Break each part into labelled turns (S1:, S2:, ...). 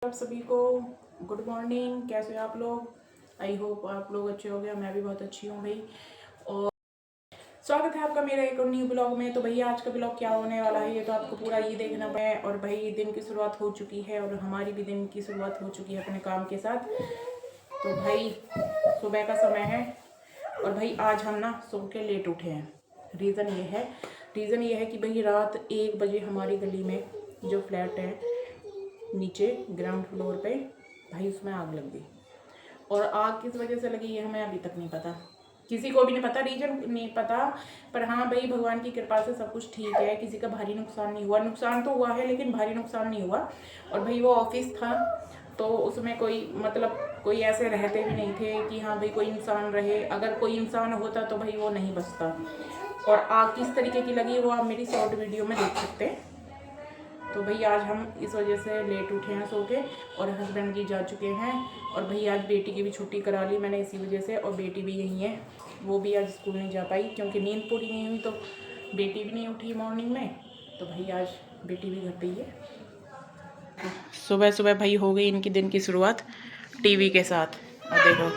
S1: आप सभी को गुड मॉर्निंग। कैसे हैं आप लोग? आई होप आप लोग अच्छे हो गए। मैं भी बहुत अच्छी हूँ भाई। और स्वागत है आपका मेरा एक और न्यू ब्लॉग में। तो भैया आज का ब्लॉग क्या होने वाला है ये तो आपको पूरा ये देखना है। और भाई दिन की शुरुआत हो चुकी है और हमारी भी दिन की शुरुआत हो चुकी है अपने काम के साथ। तो भाई सुबह का समय है और भाई आज हम ना सो के लेट उठे हैं। रीज़न ये है कि भाई रात 1 बजे हमारी गली में जो फ्लैट है नीचे ग्राउंड फ्लोर पे भाई उसमें आग लग गई। और आग किस वजह से लगी ये हमें अभी तक नहीं पता, किसी को भी नहीं पता, रीजन नहीं पता। पर हाँ भाई भगवान की कृपा से सब कुछ ठीक है, किसी का भारी नुकसान नहीं हुआ। नुकसान तो हुआ है लेकिन भारी नुकसान नहीं हुआ। और भाई वो ऑफिस था तो उसमें कोई ऐसे रहते भी नहीं थे कि हाँ भाई कोई इंसान रहे। अगर कोई इंसान होता तो भाई वो नहीं बचता। और आग किस तरीके की लगी वो आप मेरी शॉर्ट वीडियो में देख सकते हैं। तो भाई आज हम इस वजह से लेट उठे हैं सो के और हस्बैंड जी जा चुके हैं। और भाई आज बेटी की भी छुट्टी करा ली मैंने इसी वजह से। और बेटी भी यहीं है, वो भी आज स्कूल नहीं जा पाई क्योंकि नींद पूरी नहीं हुई। तो बेटी भी नहीं उठी मॉर्निंग में, तो भाई आज बेटी भी घर पे ही है। सुबह सुबह भाई हो गई इनकी दिन की शुरुआत टीवी के साथ। और देखो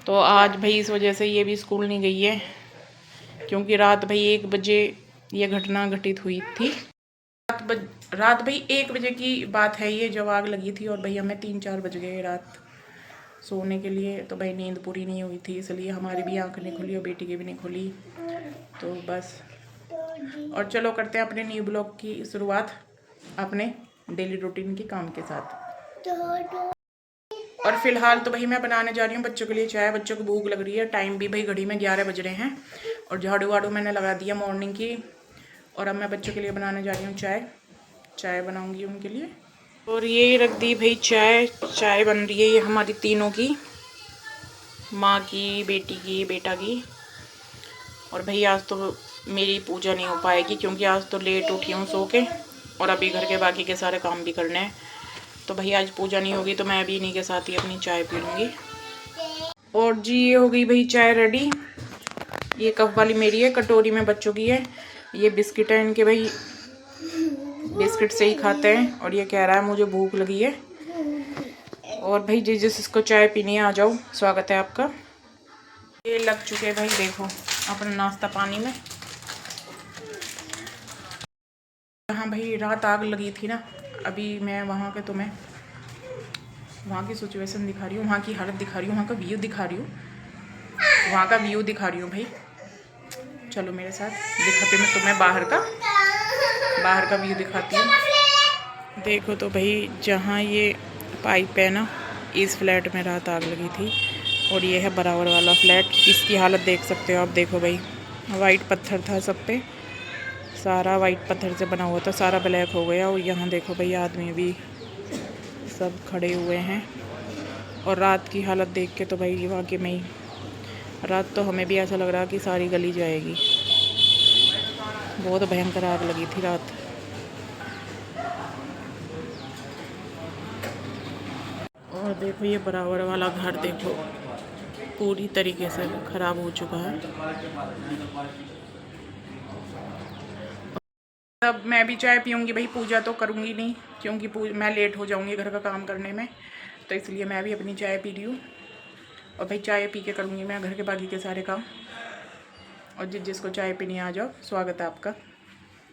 S1: तो आज भाई इस वजह से ये भी स्कूल नहीं गई है क्योंकि रात भाई 1 बजे ये घटना घटित हुई थी। रात भाई 1 बजे की बात है ये जब आग लगी थी। और भाई हमें 3-4 बज गए रात सोने के लिए। तो भाई नींद पूरी नहीं हुई थी इसलिए हमारी भी आंख नहीं खुली और बेटी की भी नहीं खुली। तो बस और चलो करते हैं अपने न्यू ब्लॉग की शुरुआत अपने डेली रूटीन के काम के साथ। और फिलहाल तो भाई मैं बनाने जा रही हूँ बच्चों के लिए चाय। बच्चों को भूख लग रही है, टाइम भी भाई घड़ी में 11 बज रहे हैं। और झाड़ू वाड़ू मैंने लगा दिया मॉर्निंग की। और अब मैं बच्चों के लिए बनाने जा रही हूँ चाय बनाऊंगी उनके लिए। और ये रख दी भाई चाय बन रही है ये हमारी तीनों की, माँ की, बेटी की, बेटा की। और भाई आज तो मेरी पूजा नहीं हो पाएगी क्योंकि आज तो लेट उठी हूँ सो के और अभी घर के बाकी के सारे काम भी करने हैं। तो भाई आज पूजा नहीं होगी तो मैं अभी इन्हीं के साथ ही अपनी चाय पी लूँगी। और जी ये हो गई भाई चाय रेडी। ये कप वाली मेरी है, कटोरी में बच्चों की है। ये बिस्किट है इनके, भाई बिस्किट से ही खाते हैं। और ये कह रहा है मुझे भूख लगी है। और भाई जिसको चाय पीनी है आ जाओ, स्वागत है आपका। ये लग चुके भाई देखो अपना नाश्ता पानी में। हाँ भाई रात आग लगी थी ना, अभी मैं वहाँ के तुम्हें वहाँ की सिचुएशन दिखा रही हूँ, वहाँ की हालत दिखा रही हूँ, वहाँ का व्यू दिखा रही हूँ, वहाँ का व्यू दिखा रही हूँ भाई। चलो मेरे साथ दिखाती हूँ मैं तुम्हें बाहर का व्यू दिखाती हूँ। देखो तो भाई जहाँ ये पाइप है ना, इस फ्लैट में रात आग लगी थी। और ये है बराबर वाला फ्लैट, इसकी हालत देख सकते हो आप। देखो भाई वाइट पत्थर था सब पे, सारा वाइट पत्थर से बना हुआ था, सारा ब्लैक हो गया। और यहाँ देखो भाई आदमी भी सब खड़े हुए हैं। और रात की हालत देख के तो भाई वाकई में ही रात तो हमें भी ऐसा लग रहा कि सारी गली जाएगी। बहुत भयंकर आग लगी थी रात। और देखो ये बराबर वाला घर देखो पूरी तरीके से ख़राब हो चुका है। अब मैं भी चाय पीऊँगी भाई, पूजा तो करूँगी नहीं क्योंकि मैं लेट हो जाऊँगी घर का काम करने में। तो इसलिए मैं भी अपनी चाय पी रही हूँ। और भाई चाय पी के करूँगी मैं घर के बाकी के सारे काम। और जिसको चाय पीनी आ जाओ, स्वागत है आपका।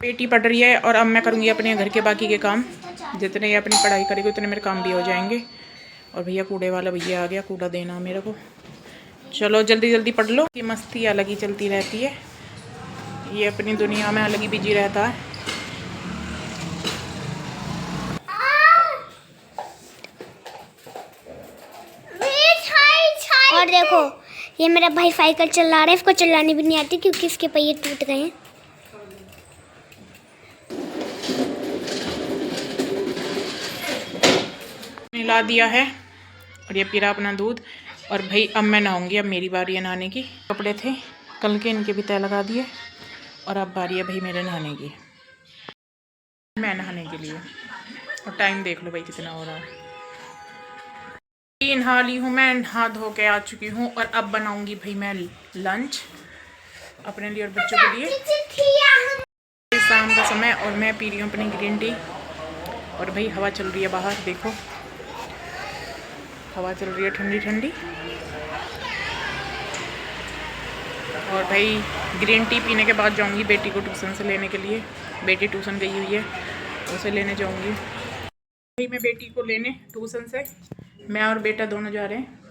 S1: बेटी पढ़ रही है और अब मैं करूँगी अपने घर के बाकी के काम। जितने ये अपनी पढ़ाई करेगी उतने मेरे काम भी हो जाएंगे। और भैया कूड़े वाला भैया आ गया, कूड़ा देना मेरे को। चलो जल्दी जल्दी पढ़ लो। ये मस्ती अलग ही चलती रहती है, ये अपनी दुनिया में अलग ही बिजी रहता है।
S2: और देखो ये मेरा भाई साइकिल चला रहा है, इसको चलानी भी नहीं आती क्योंकि इसके पहिए टूट गए हैं।
S1: मिला दिया है और ये पीरा अपना दूध। और भाई अब मैं नहाऊंगी, अब मेरी बारी है नहाने की। कपड़े थे कल के, इनके भी तय लगा दिए। और अब बारी है भाई मेरे नहाने की, मैं नहाने के लिए। और टाइम देख लो भाई कितना हो रहा है। नहा ली हूँ मैं, नहा धो के आ चुकी हूँ। और अब बनाऊंगी भाई मैं लंच अपने लिए और बच्चों के लिए। शाम का समय और मैं पी रही हूँ अपनी ग्रीन टी। और भाई हवा चल रही है बाहर, देखो हवा चल रही है ठंडी ठंडी। और भाई ग्रीन टी पीने के बाद जाऊंगी बेटी को ट्यूशन से लेने के लिए। बेटी ट्यूशन गई हुई है, उसे लेने जाऊंगी। भाई मैं बेटी को लेने ट्यूशन से, मैं और बेटा दोनों जा रहे हैं।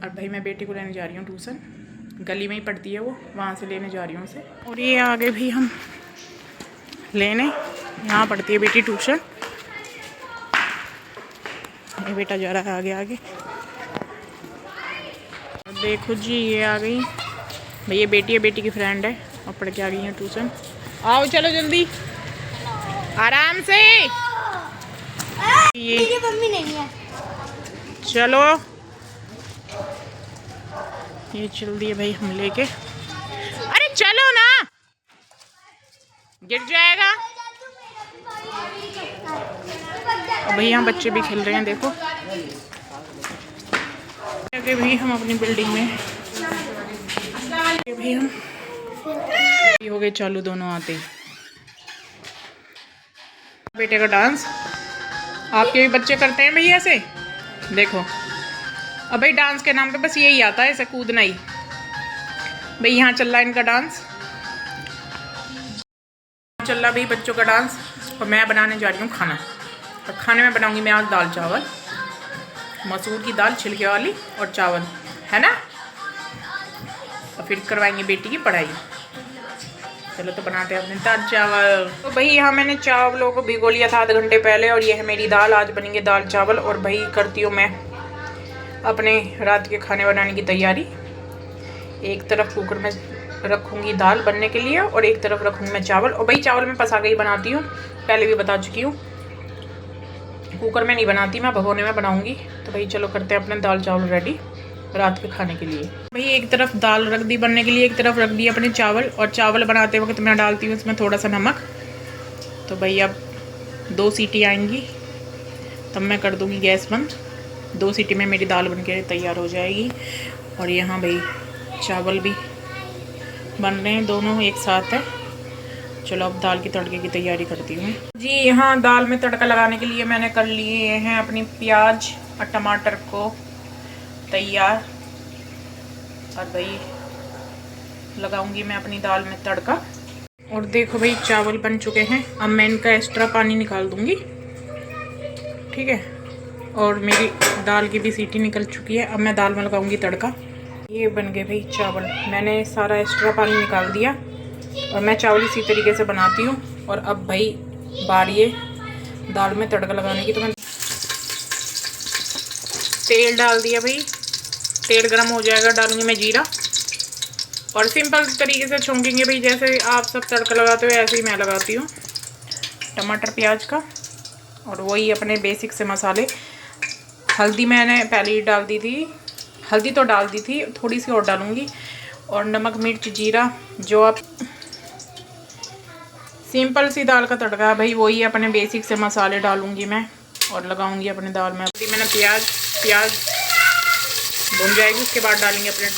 S1: और भाई मैं बेटी को लेने जा रही हूँ ट्यूशन, गली में ही पढ़ती है वो, वहाँ से लेने जा रही हूँ उसे। और ये आगे भी हम लेने, यहाँ पढ़ती है बेटी ट्यूशन। ये बेटा जा रहा है आगे आगे। देखो जी ये आ गई भाई, ये बेटी है, बेटी की फ्रेंड है और पढ़ के आ गई है ट्यूशन। आओ चलो जल्दी, आराम से। ये
S2: मेरी मम्मी नहीं है।
S1: चलो, ये चल दिए भाई हम लेके। अरे चलो ना, गिर जाएगा। और भाई यहाँ बच्चे भी खेल रहे हैं, देखो। आगे भी हम अपनी बिल्डिंग में भी हम हो गए चालू दोनों आते ही। बेटे का डांस आपके भी बच्चे करते हैं भैया से, देखो। अब भाई डांस के नाम पे बस यही आता है, ऐसे कूदना ही। भाई यहाँ चल रहा है इनका डांस, चल रहा भाई बच्चों का डांस। और मैं बनाने जा रही हूँ खाना। और खाने में बनाऊंगी मैं आज दाल चावल, मसूर की दाल छिलके वाली और चावल, है ना। और फिर करवाएंगे बेटी की पढ़ाई। चलो तो बनाते हैं अपने दाल चावल। तो भाई यहाँ मैंने चावलों को भिगो लिया था आधे घंटे पहले, और ये है मेरी दाल। आज बनेंगे दाल चावल। और भाई करती हूँ मैं अपने रात के खाने बनाने की तैयारी। एक तरफ कुकर में रखूँगी दाल बनने के लिए, और एक तरफ रखूँगी मैं चावल। और भाई चावल मैं पसा के ही बनाती हूँ, पहले भी बता चुकी हूँ। कुकर में नहीं बनाती मैं, भगोने में बनाऊँगी। तो भाई चलो करते हैं अपने दाल चावल रेडी रात के खाने के लिए। भाई एक तरफ दाल रख दी बनने के लिए, एक तरफ रख दी अपने चावल। और चावल बनाते वक्त मैं डालती हूँ इसमें थोड़ा सा नमक। तो भाई अब 2 सीटी आएंगी तब मैं कर दूँगी गैस बंद। 2 सीटी में मेरी दाल बनके तैयार हो जाएगी। और यहाँ भाई चावल भी बन रहे हैं, दोनों एक साथ है। चलो अब दाल की तड़के की तैयारी करती हूँ जी। यहाँ दाल में तड़का लगाने के लिए मैंने कर लिए हैं अपनी प्याज और टमाटर को तैयार। और भाई लगाऊंगी मैं अपनी दाल में तड़का। और देखो भाई चावल बन चुके हैं, अब मैं इनका एक्स्ट्रा पानी निकाल दूंगी, ठीक है। और मेरी दाल की भी सीटी निकल चुकी है, अब मैं दाल में लगाऊंगी तड़का। ये बन गए भाई चावल, मैंने सारा एक्स्ट्रा पानी निकाल दिया। और मैं चावल इसी तरीके से बनाती हूँ। और अब भाई बारी है दाल में तड़का लगाने की। तो मैं तेल डाल दिया भाई, तेल गरम हो जाएगा, डालूंगी मैं जीरा। और सिंपल तरीके से छौंकेंगे भाई, जैसे आप सब तड़का लगाते हो ऐसे ही मैं लगाती हूँ। टमाटर प्याज का, और वही अपने बेसिक से मसाले। हल्दी मैंने पहले ही डाल दी थी, हल्दी तो डाल दी थी, थोड़ी सी और डालूंगी। और नमक मिर्च जीरा, जो आप सिंपल सी दाल का तड़का है भाई, वही अपने बेसिक से मसाले डालूंगी मैं और लगाऊंगी अपने दाल में। अभी मैंने प्याज भुन जाएगी, उसके बाद डालेंगे अपने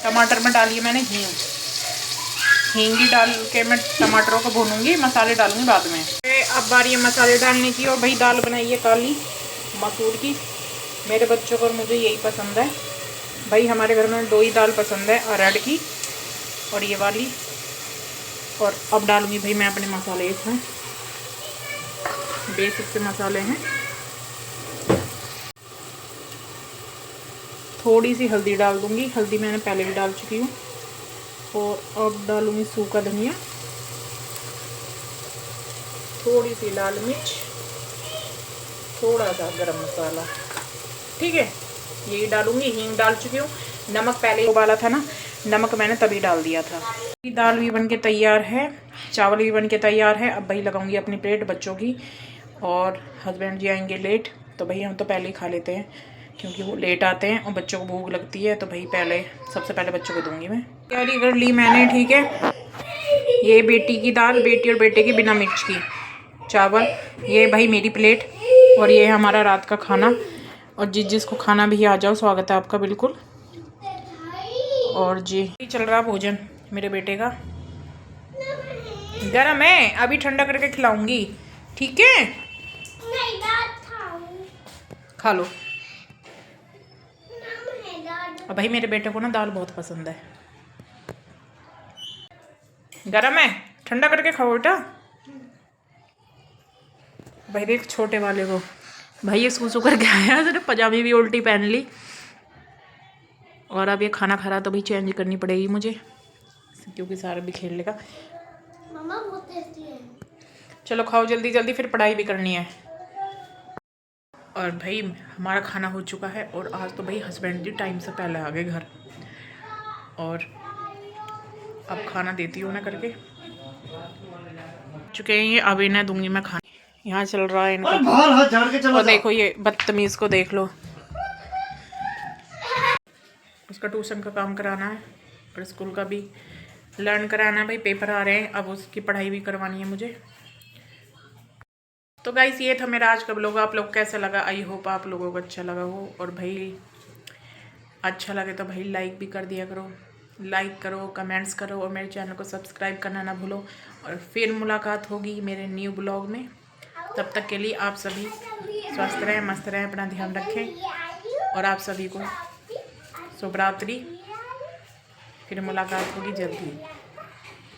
S1: टमाटर में डालिए मैंने हींग ही डाल के मैं टमाटरों को भूनूंगी, मसाले डालूंगी बाद में। अब बारी है मसाले डालने की। और भाई दाल बनाई है काली मसूर की, मेरे बच्चों को और मुझे यही पसंद है भाई। हमारे घर में 2 ही दाल पसंद है, अरहर की और ये वाली। और अब डालूंगी भाई मैं अपने मसाले, इसमें बेसिक से मसाले हैं। थोड़ी सी हल्दी डाल दूंगी, हल्दी मैंने पहले भी डाल चुकी हूँ। और अब डालूंगी सूखा धनिया, थोड़ी सी लाल मिर्च, थोड़ा सा गरम मसाला, ठीक है, यही डालूंगी। हींग डाल चुकी हूँ, नमक पहले उबाला था ना, नमक मैंने तभी डाल दिया था। दाल भी बनके तैयार है, चावल भी बनके तैयार है। अब भाई लगाऊंगी अपनी प्लेट बच्चों की। और हस्बैंड जी आएंगे लेट, तो भाई हम तो पहले ही खा लेते हैं क्योंकि वो लेट आते हैं और बच्चों को भूख लगती है। तो भाई सबसे पहले बच्चों को दूंगी मैं। तैयारी कर ली मैंने, ठीक है। ये बेटी की दाल, बेटी और बेटे की बिना मिर्च की चावल, ये भाई मेरी प्लेट। और ये है हमारा रात का खाना। और जिसको खाना भी आ जाओ, स्वागत है आपका बिल्कुल। और जी चल रहा भोजन मेरे बेटे का, गरम है, अभी ठंडा करके खिलाऊंगी। ठीक है,
S2: नहीं दाल खाऊं।
S1: खा लो।
S2: नाम है दाल।
S1: और भाई मेरे बेटे को ना दाल बहुत पसंद है। गरम है, ठंडा करके खाओ बेटा। भाई देख छोटे वाले को, भाई ये सूसू करके आया, उसने पजामी भी उल्टी पहन ली। और अब ये खाना खा रहा तो भाई चेंज करनी पड़ेगी मुझे, क्योंकि सारा भी खेल लेगा।
S2: मम्मा बहुत टेस्टी है।
S1: चलो खाओ जल्दी जल्दी, फिर पढ़ाई भी करनी है। और भाई हमारा खाना हो चुका है, और आज तो भाई हस्बैंड जी टाइम से पहले आ गए घर। और अब खाना देती हूँ ना करके चुके हैं ये, अब इन्हें दूंगी मैं खाना। यहाँ चल रहा है इनका,
S3: बाहर हाथ झाड़ के चला
S1: और देखो ये बदतमीज को देख लो। उसका ट्यूशन का काम कराना है और स्कूल का भी लर्न कराना है। भाई पेपर आ रहे हैं, अब उसकी पढ़ाई भी करवानी है मुझे। तो गाइस ये था मेरा आज का ब्लॉग। आप लोग कैसा लगा? आई होप आप लोगों को अच्छा लगा हो। और भाई अच्छा लगे तो भाई लाइक भी कर दिया करो, लाइक करो, कमेंट्स करो, और मेरे चैनल को सब्सक्राइब करना ना भूलो। और फिर मुलाकात होगी मेरे न्यू ब्लॉग में। तब तक के लिए आप सभी स्वस्थ रहें, मस्त रहें, अपना ध्यान रखें। और आप सभी को शुभ रात्रि। फिर मुलाकात होगी जल्दी।